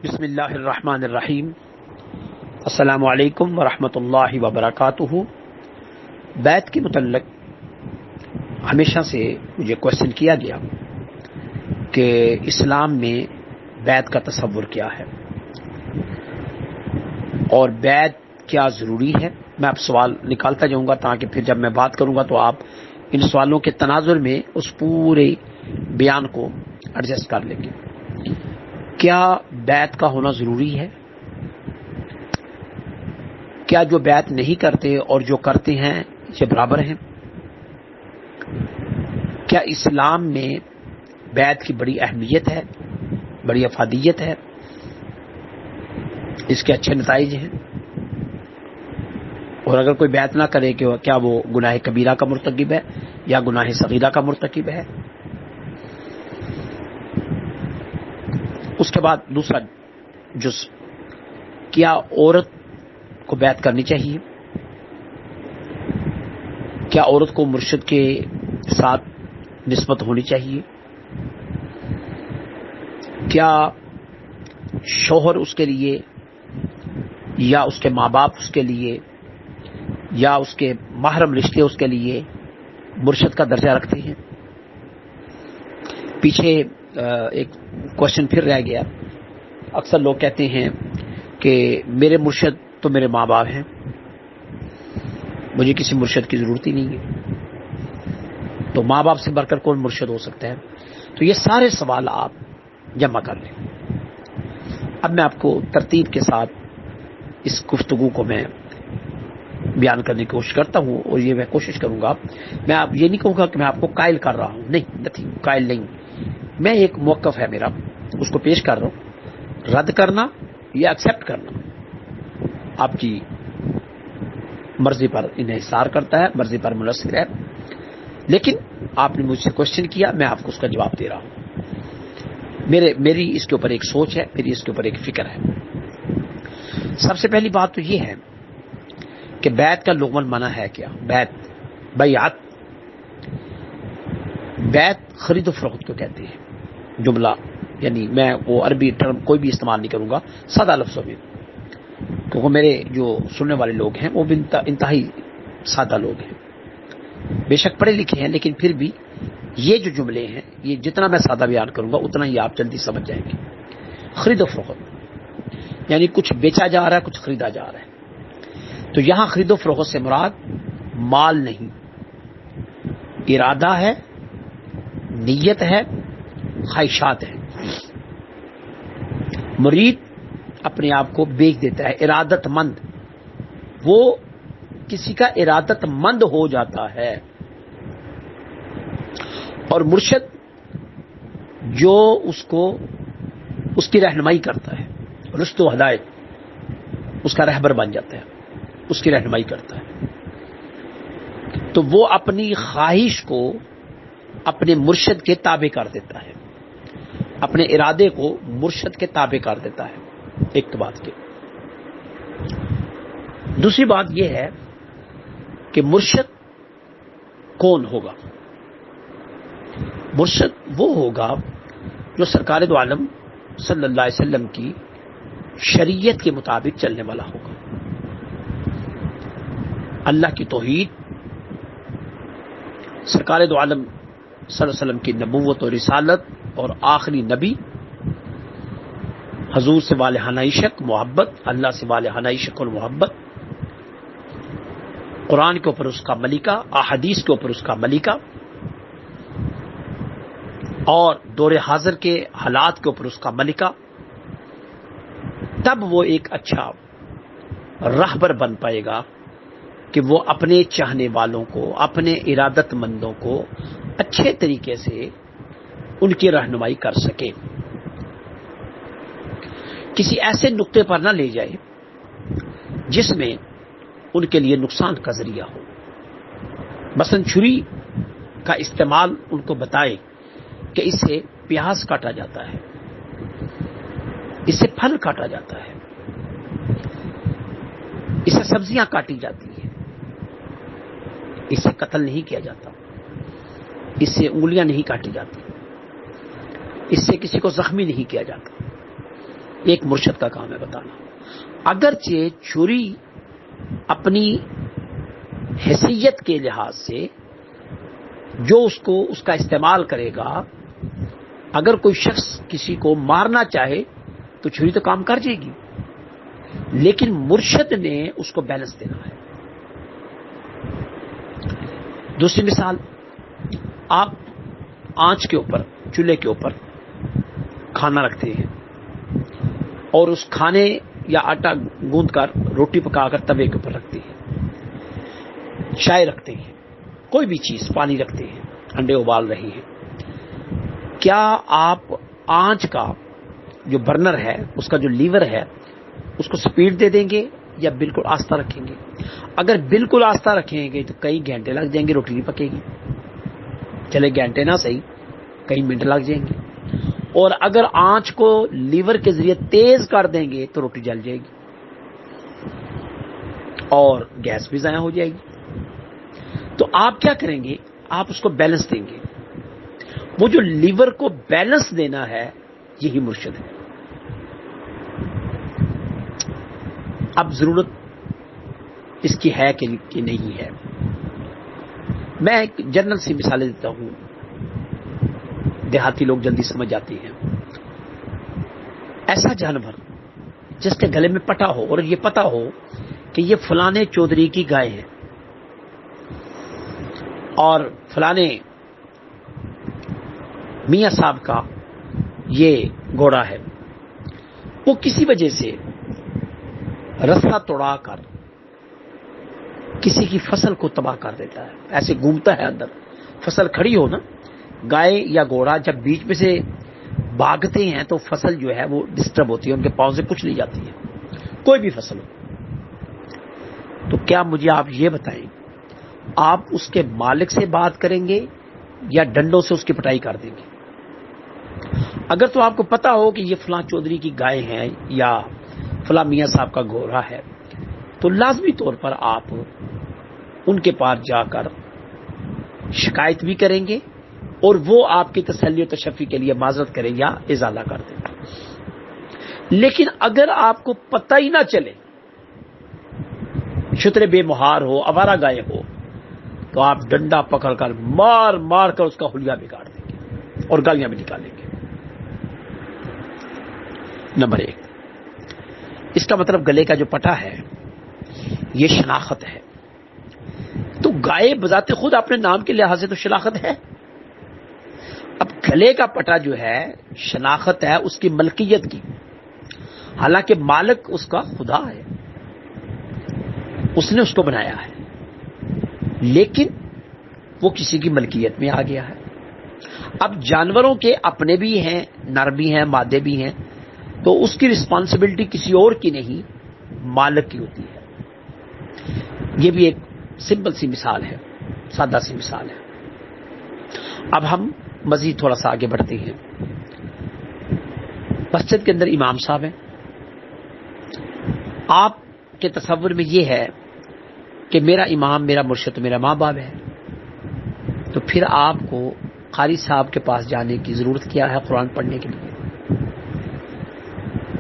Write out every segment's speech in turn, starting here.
بسم اللہ الرحمن الرحیم۔ السلام علیکم ورحمۃ اللہ وبرکاتہ۔ بیعت کے متعلق ہمیشہ سے مجھے کوشچن کیا گیا کہ اسلام میں بیعت کا تصور کیا ہے اور بیعت کیا ضروری ہے۔ میں اب سوال نکالتا جاؤں گا تاکہ پھر جب میں بات کروں گا تو آپ ان سوالوں کے تناظر میں اس پورے بیان کو ایڈجسٹ کر لیں گے۔ کیا بیعت کا ہونا ضروری ہے؟ کیا جو بیعت نہیں کرتے اور جو کرتے ہیں یہ برابر ہیں؟ کیا اسلام میں بیعت کی بڑی اہمیت ہے، بڑی افادیت ہے، اس کے اچھے نتائج ہیں؟ اور اگر کوئی بیعت نہ کرے کہ کیا وہ گناہ کبیرہ کا مرتکب ہے یا گناہ صغیرہ کا مرتکب ہے؟ اس کے بعد دوسرا جز، کیا عورت کو بیعت کرنی چاہیے؟ کیا عورت کو مرشد کے ساتھ نسبت ہونی چاہیے؟ کیا شوہر اس کے لیے یا اس کے ماں باپ اس کے لیے یا اس کے محرم رشتے اس کے لیے مرشد کا درجہ رکھتے ہیں؟ پیچھے ایک کوشچن پھر رہ گیا۔ اکثر لوگ کہتے ہیں کہ میرے مرشد تو میرے ماں باپ ہیں، مجھے کسی مرشد کی ضرورت ہی نہیں ہے، تو ماں باپ سے بڑھ کر کون مرشد ہو سکتا ہے؟ تو یہ سارے سوال آپ جمع کر لیں۔ اب میں آپ کو ترتیب کے ساتھ اس گفتگو کو میں بیان کرنے کی کوشش کرتا ہوں، اور یہ میں کوشش کروں گا، میں آپ یہ نہیں کہوں گا کہ میں آپ کو قائل کر رہا ہوں، نہیں قائل نہیں، میں ایک موقف ہے میرا، اس کو پیش کر رہا ہوں۔ رد کرنا یا ایکسپٹ کرنا آپ کی مرضی پر انحصار کرتا ہے، مرضی پر منحصر ہے، لیکن آپ نے مجھ سے کوشچن کیا، میں آپ کو اس کا جواب دے رہا ہوں۔ میری اس کے اوپر ایک سوچ ہے، میری اس کے اوپر ایک فکر ہے۔ سب سے پہلی بات تو یہ ہے کہ بیعت کا لغوی معنی ہے کیا؟ بیعت خرید و فروخت کو کہتے ہیں۔ جملہ یعنی میں وہ عربی ٹرم کوئی بھی استعمال نہیں کروں گا، سادہ لفظوں میں، کیونکہ میرے جو سننے والے لوگ ہیں وہ بھی انتہائی سادہ لوگ ہیں، بے شک پڑھے لکھے ہیں، لیکن پھر بھی یہ جو جملے ہیں، یہ جتنا میں سادہ بیان کروں گا اتنا ہی آپ جلدی سمجھ جائیں گے۔ خرید و فروخت یعنی کچھ بیچا جا رہا ہے، کچھ خریدا جا رہا ہے۔ تو یہاں خرید و فروخت سے مراد مال نہیں، ارادہ ہے، نیت ہے، خواہشات ہیں۔ مرید اپنے آپ کو بیچ دیتا ہے، ارادت مند، وہ کسی کا ارادت مند ہو جاتا ہے، اور مرشد جو اس کی رہنمائی کرتا ہے، رشد و ہدایت، اس کا رہبر بن جاتا ہے، اس کی رہنمائی کرتا ہے، تو وہ اپنی خواہش کو اپنے مرشد کے تابع کر دیتا ہے، اپنے ارادے کو مرشد کے تابع کر دیتا ہے۔ ایک تو بات کی دوسری بات یہ ہے کہ مرشد کون ہوگا؟ مرشد وہ ہوگا جو سرکار دو عالم صلی اللہ علیہ وسلم کی شریعت کے مطابق چلنے والا ہوگا، اللہ کی توحید، سرکار دو عالم صلی اللہ علیہ وسلم کی نبوت اور رسالت اور آخری نبی، حضور سے والہانہ عشق محبت، اللہ سے والہانہ عشق اور محبت، قرآن کے اوپر اس کا ملکہ، احادیث کے اوپر اس کا ملکہ، اور دور حاضر کے حالات کے اوپر اس کا ملکہ، تب وہ ایک اچھا راہبر بن پائے گا کہ وہ اپنے چاہنے والوں کو، اپنے ارادت مندوں کو اچھے طریقے سے ان کی رہنمائی کر سکے، کسی ایسے نقطے پر نہ لے جائے جس میں ان کے لیے نقصان کا ذریعہ ہو۔ مثلا چھری کا استعمال ان کو بتائے کہ اس سے پیاز کاٹا جاتا ہے، اس سے پھل کاٹا جاتا ہے، اس سے سبزیاں کاٹی جاتی ہیں، اس سے قتل نہیں کیا جاتا، اس سے انگلیاں نہیں کاٹی جاتی، اس سے کسی کو زخمی نہیں کیا جاتا۔ ایک مرشد کا کام ہے بتانا. اگرچہ چوری اپنی حیثیت کے لحاظ سے جو اس کا استعمال کرے گا، اگر کوئی شخص کسی کو مارنا چاہے تو چھری تو کام کر جائے گی، لیکن مرشد نے اس کو بیلنس دینا ہے. دوسری مثال، آپ آنچ کے اوپر، چولہے کے اوپر کھانا رکھتے ہیں اور اس کھانے یا آٹا گوندھ کر روٹی پکا کر توے کے اوپر رکھتے ہیں، چائے رکھتے ہیں، کوئی بھی چیز، پانی رکھتے ہیں، انڈے ابال رہے ہیں. کیا آپ آنچ کا جو برنر ہے، اس کا جو لیور ہے، اس کو سپیڈ دے دیں گے یا بالکل آستہ رکھیں گے؟ اگر بالکل آستہ رکھیں گے تو کئی گھنٹے لگ جائیں گے، روٹی نہیں پکے گی. چلے گھنٹے نہ صحیح، کئی منٹ لگ جائیں گے. اور اگر آنچ کو لیور کے ذریعے تیز کر دیں گے تو روٹی جل جائے گی اور گیس بھی ضائع ہو جائے گی. تو آپ کیا کریں گے؟ آپ اس کو بیلنس دیں گے. وہ جو لیور کو بیلنس دینا ہے، یہی مرشد ہے. اب ضرورت اس کی ہے کہ نہیں ہے. میں ایک جنرل سی مثالیں دیتا ہوں، دیہاتی لوگ جلدی سمجھ جاتے ہیں. ایسا جانور جس کے گلے میں پٹا ہو اور یہ پتا ہو کہ یہ فلانے چودھری کی گائے ہے اور فلانے میاں صاحب کا یہ گھوڑا ہے، وہ کسی وجہ سے رستہ توڑا کر کسی کی فصل کو تباہ کر دیتا ہے، ایسے گھومتا ہے اندر. فصل کھڑی ہو نا، گائے یا گھوڑا جب بیچ میں سے بھاگتے ہیں تو فصل جو ہے وہ ڈسٹرب ہوتی ہے، ان کے پاؤں سے کچھ لی جاتی ہے، کوئی بھی فصل ہو. تو کیا مجھے آپ یہ بتائیں، آپ اس کے مالک سے بات کریں گے یا ڈنڈوں سے اس کی پٹائی کر دیں گے؟ اگر تو آپ کو پتا ہو کہ یہ فلاں چودھری کی گائے ہیں یا فلاں میاں صاحب کا گھوڑا ہے، تو لازمی طور پر آپ ان کے پاس جا کر شکایت بھی کریں گے اور وہ آپ کی تسلی و تشفی کے لیے معذرت کریں یا ازالہ کر دیں. لیکن اگر آپ کو پتہ ہی نہ چلے، شتر بے مہار ہو، آوارہ گائے ہو، تو آپ ڈنڈا پکڑ کر مار مار کر اس کا حلیہ بگاڑ دیں گے اور گالیاں بھی نکالیں گے. نمبر 1، اس کا مطلب گلے کا جو پٹا ہے یہ شناخت ہے. تو گائے بذات خود اپنے نام کے لحاظ سے تو شناخت ہے. اب گلے کا پٹا جو ہے شناخت ہے اس کی ملکیت کی، حالانکہ مالک اس کا خدا ہے، اس نے اس کو بنایا ہے، لیکن وہ کسی کی ملکیت میں آ گیا ہے. اب جانوروں کے اپنے بھی ہیں، نر بھی ہیں، مادے بھی ہیں، تو اس کی رسپانسبلٹی کسی اور کی نہیں، مالک کی ہوتی ہے. یہ بھی ایک سمپل سی مثال ہے، سادہ سی مثال ہے. اب ہم مزید تھوڑا سا آگے بڑھتے ہیں. مسجد کے اندر امام صاحب ہیں، آپ کے تصور میں یہ ہے کہ میرا امام، میرا مرشد، میرا ماں باپ ہے، تو پھر آپ کو قاری صاحب کے پاس جانے کی ضرورت کیا ہے؟ قرآن پڑھنے کے لیے،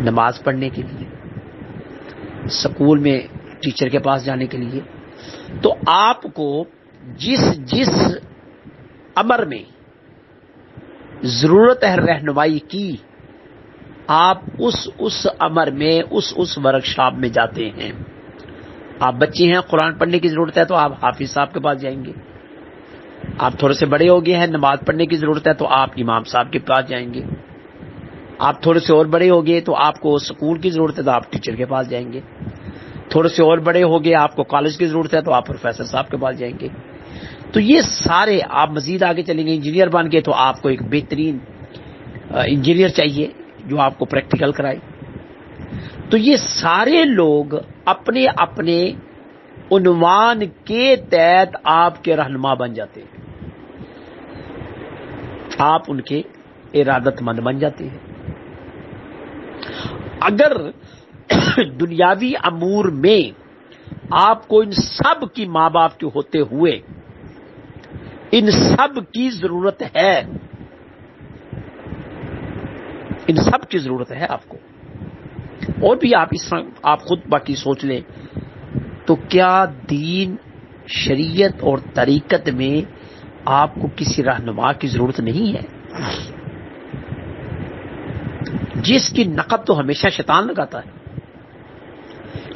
نماز پڑھنے کے لیے، سکول میں ٹیچر کے پاس جانے کے لیے. تو آپ کو جس امر میں ضرورت ہے رہنمائی کی، آپ اس امر میں اس ورک شاپ میں جاتے ہیں. آپ بچے ہیں، قرآن پڑھنے کی ضرورت ہے تو آپ حافظ صاحب کے پاس جائیں گے. آپ تھوڑے سے بڑے ہو گئے ہیں، نماز پڑھنے کی ضرورت ہے تو آپ امام صاحب کے پاس جائیں گے. آپ تھوڑے سے اور بڑے ہو گئے تو آپ کو سکول کی ضرورت ہے تو آپ ٹیچر کے پاس جائیں گے. تھوڑے سے اور بڑے ہو گئے، آپ کو کالج کی ضرورت ہے تو آپ پروفیسر صاحب کے پاس جائیں گے. تو یہ سارے، آپ مزید آگے چلیں گے، انجینئر بن گئے تو آپ کو ایک بہترین انجینئر چاہیے جو آپ کو پریکٹیکل کرائے. تو یہ سارے لوگ اپنے اپنے عنوان کے تحت آپ کے رہنما بن جاتے ہیں، آپ ان کے ارادت مند بن جاتے ہیں. اگر دنیاوی امور میں آپ کو ان سب کی ماں باپ کے ہوتے ہوئے ان سب کی ضرورت ہے، ان سب کی ضرورت ہے آپ کو، اور بھی آپ خود باقی سوچ لیں تو کیا دین شریعت اور طریقت میں آپ کو کسی رہنما کی ضرورت نہیں ہے؟ جس کی نقب تو ہمیشہ شیطان لگاتا ہے،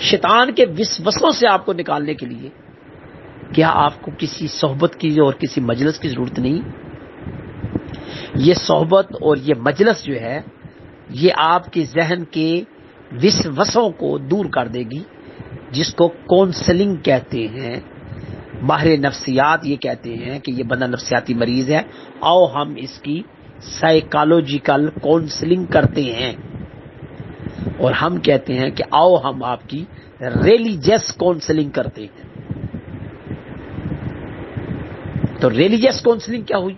شیطان کے وسوسوں سے آپ کو نکالنے کے لیے کیا آپ کو کسی صحبت کی اور کسی مجلس کی ضرورت نہیں؟ یہ صحبت اور یہ مجلس جو ہے یہ آپ کے ذہن کے وسوسوں کو دور کر دے گی، جس کو کونسلنگ کہتے ہیں۔ ماہر نفسیات یہ کہتے ہیں کہ یہ بندہ نفسیاتی مریض ہے، آؤ ہم اس کی سائیکالوجیکل کونسلنگ کرتے ہیں، اور ہم کہتے ہیں کہ آؤ ہم آپ کی ریلیجیس کونسلنگ کرتے ہیں۔ تو ریلیجیس کونسلنگ کیا ہوئی؟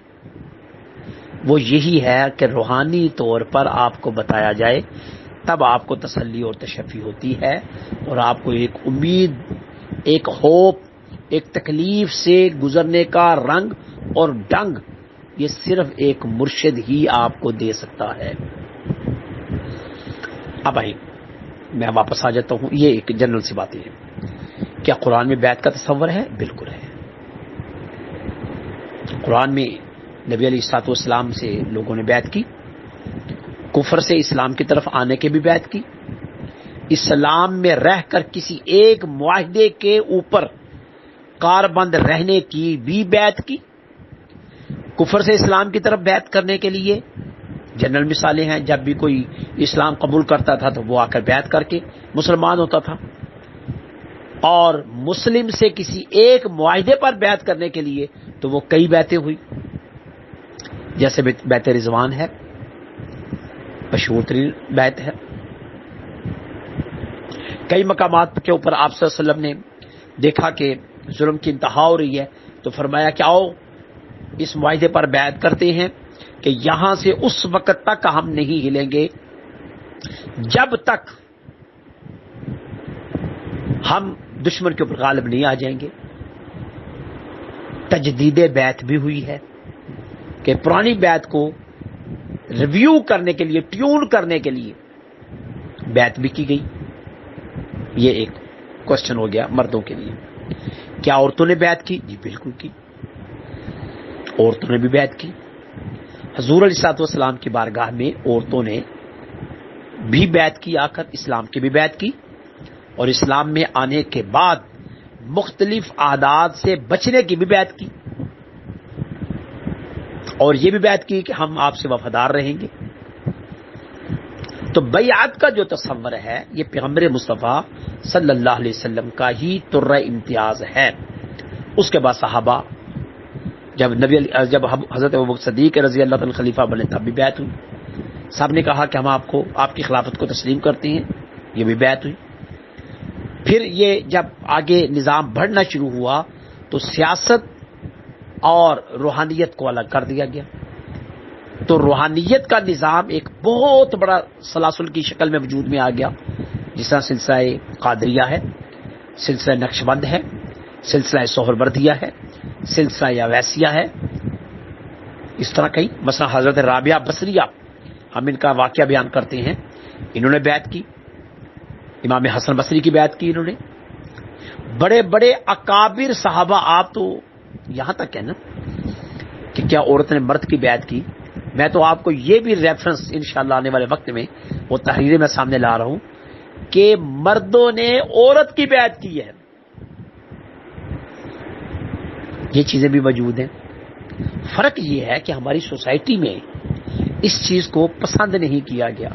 وہ یہی ہے کہ روحانی طور پر آپ کو بتایا جائے، تب آپ کو تسلی اور تشفی ہوتی ہے، اور آپ کو ایک امید، ایک ہوپ، ایک تکلیف سے گزرنے کا رنگ اور ڈنگ یہ صرف ایک مرشد ہی آپ کو دے سکتا ہے۔ اب بھائی میں واپس آ جاتا ہوں، یہ ایک جنرل سی باتیں ہیں۔ کیا قرآن میں بیعت کا تصور ہے؟ بالکل ہے۔ قرآن میں نبی علیہ الصلوۃ والسلام سے لوگوں نے بیعت کی، کفر سے اسلام کی طرف آنے کی بھی بیعت کی، اسلام میں رہ کر کسی ایک معاہدے کے اوپر کاربند رہنے کی بھی بیعت کی، کفر سے اسلام کی طرف بیعت کرنے کے لیے جنرل مثالیں ہیں، جب بھی کوئی اسلام قبول کرتا تھا تو وہ آ کر بیعت کر کے مسلمان ہوتا تھا، اور مسلم سے کسی ایک معاہدے پر بیعت کرنے کے لیے تو وہ کئی بیعتیں ہوئی، جیسے بیعت رضوان ہے، مشہور ترین بیعت ہے۔ کئی مقامات کے اوپر آپ صلی اللہ علیہ وسلم نے دیکھا کہ ظلم کی انتہا ہو رہی ہے تو فرمایا کہ آؤ اس معاہدے پر بیعت کرتے ہیں کہ یہاں سے اس وقت تک ہم نہیں ہلیں گے جب تک ہم دشمن کے اوپر غالب نہیں آ جائیں گے۔ تجدید بیعت بھی ہوئی ہے کہ پرانی بیعت کو ریویو کرنے کے لیے، ٹیون کرنے کے لیے بیعت بھی کی گئی۔ یہ ایک کوشچن ہو گیا مردوں کے لیے۔ کیا عورتوں نے بیعت کی؟ جی بالکل کی، عورتوں نے بھی بیعت کی۔ حضور علیہ الصلوۃ والسلام کی بارگاہ میں عورتوں نے بھی بیعت کی، آ کر اسلام کی بھی بیعت کی، اور اسلام میں آنے کے بعد مختلف عادات سے بچنے کی بھی بیعت کی، اور یہ بھی بیعت کی کہ ہم آپ سے وفادار رہیں گے۔ تو بیعت کا جو تصور ہے یہ پیغمبر مصطفیٰ صلی اللہ علیہ وسلم کا ہی طرہ امتیاز ہے۔ اس کے بعد صحابہ، جب حضرت ابوبکر صدیق رضی اللہ عنہ خلیفہ بنے تب بھی بیعت ہوئی، سب نے کہا کہ ہم آپ کی خلافت کو تسلیم کرتے ہیں، یہ بھی بیعت ہوئی۔ پھر یہ جب آگے نظام بڑھنا شروع ہوا تو سیاست اور روحانیت کو الگ کر دیا گیا، تو روحانیت کا نظام ایک بہت بڑا سلاسل کی شکل میں وجود میں آ گیا، جس طرح سلسلہ قادریہ ہے، سلسلہ نقشبند ہے، سلسلہ سہروردیہ ہے، سلسلہ یاویسیہ ہے، اس طرح کئی، مثلا حضرت رابعہ بصریہ، ہم ان کا واقعہ بیان کرتے ہیں، انہوں نے بیعت کی، امام حسن بصری کی بیعت کی انہوں نے، بڑے بڑے اکابر صحابہ، آپ تو یہاں تک ہے نا کہ کیا عورت نے مرد کی بیعت کی؟ میں تو آپ کو یہ بھی ریفرنس انشاءاللہ آنے والے وقت میں وہ تحریریں میں سامنے لا رہا ہوں کہ مردوں نے عورت کی بیعت کی ہے، یہ چیزیں بھی موجود ہیں۔ فرق یہ ہے کہ ہماری سوسائٹی میں اس چیز کو پسند نہیں کیا گیا،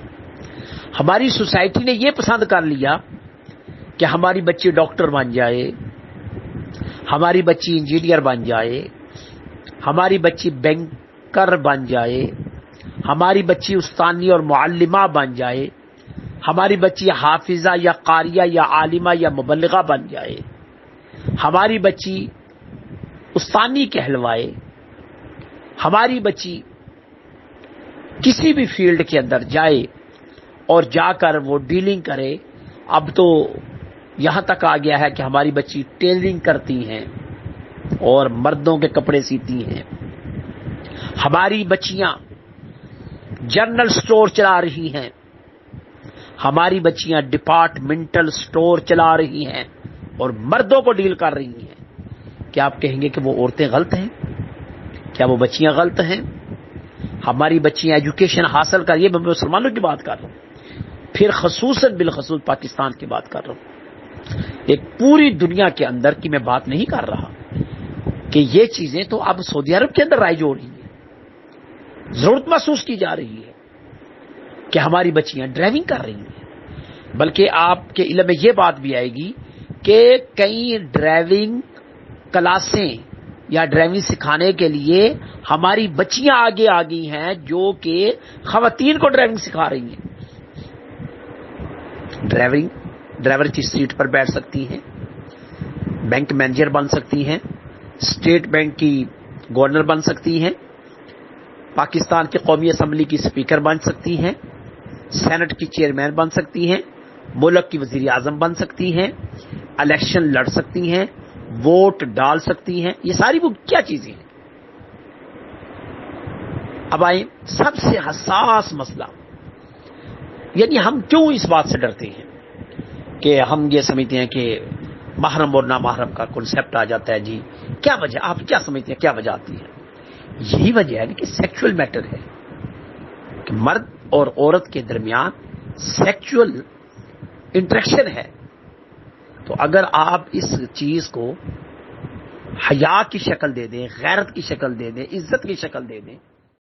ہماری سوسائٹی نے یہ پسند کر لیا کہ ہماری بچی ڈاکٹر بن جائے، ہماری بچی انجینئر بن جائے، ہماری بچی بینکر بن جائے، ہماری بچی استانی اور معلمہ بن جائے، ہماری بچی حافظہ یا قاریہ یا عالمہ یا مبلغہ بن جائے، ہماری بچی استانی کہلوائے، ہماری بچی کسی بھی فیلڈ کے اندر جائے اور جا کر وہ ڈیلنگ کرے۔ اب تو یہاں تک آ گیا ہے کہ ہماری بچی ٹیلرنگ کرتی ہیں اور مردوں کے کپڑے سیتی ہیں، ہماری بچیاں جنرل سٹور چلا رہی ہیں، ہماری بچیاں ڈپارٹمنٹل سٹور چلا رہی ہیں اور مردوں کو ڈیل کر رہی ہیں. کیا آپ کہیں گے کہ وہ عورتیں غلط ہیں؟ کیا وہ بچیاں غلط ہیں؟ ہماری بچیاں ایجوکیشن حاصل کر، یہ میں مسلمانوں کی بات کر رہا ہوں، پھر خصوصاً بالخصوص پاکستان کی بات کر رہا ہوں، ایک پوری دنیا کے اندر کی میں بات نہیں کر رہا کہ یہ چیزیں تو اب سعودی عرب کے اندر رائج ہو رہی ہیں. ضرورت محسوس کی جا رہی ہے کہ ہماری بچیاں ڈرائیونگ کر رہی ہیں، بلکہ آپ کے علم میں یہ بات بھی آئے گی کہ کئی ڈرائیونگ کلاسیں یا ڈرائیونگ سکھانے کے لیے ہماری بچیاں آگے آ گئی ہیں جو کہ خواتین کو ڈرائیونگ سکھا رہی ہیں. ڈرائیور کی سیٹ پر بیٹھ سکتی ہیں، بینک مینیجر بن سکتی ہیں، اسٹیٹ بینک کی گورنر بن سکتی ہیں، پاکستان کی قومی اسمبلی کی اسپیکر بن سکتی ہیں، سینٹ کی چیئرمین بن سکتی ہیں، ملک کی وزیر اعظم بن سکتی ہیں، الیکشن لڑ سکتی ہیں، ووٹ ڈال سکتی ہیں. یہ ساری وہ کیا چیزیں ہیں؟ اب آئیں سب سے حساس مسئلہ، یعنی ہم کیوں اس بات سے ڈرتے ہیں کہ ہم یہ سمجھتے ہیں کہ محرم اور نامحرم کا کنسیپٹ آ جاتا ہے. جی کیا وجہ، آپ کیا سمجھتے ہیں کیا وجہ آتی ہے؟ یہی وجہ ہے کہ سیکچول میٹر ہے کہ مرد اور عورت کے درمیان سیکچول انٹریکشن ہے. تو اگر آپ اس چیز کو حیا کی شکل دے دیں، غیرت کی شکل دے دیں، عزت کی شکل دے دیں،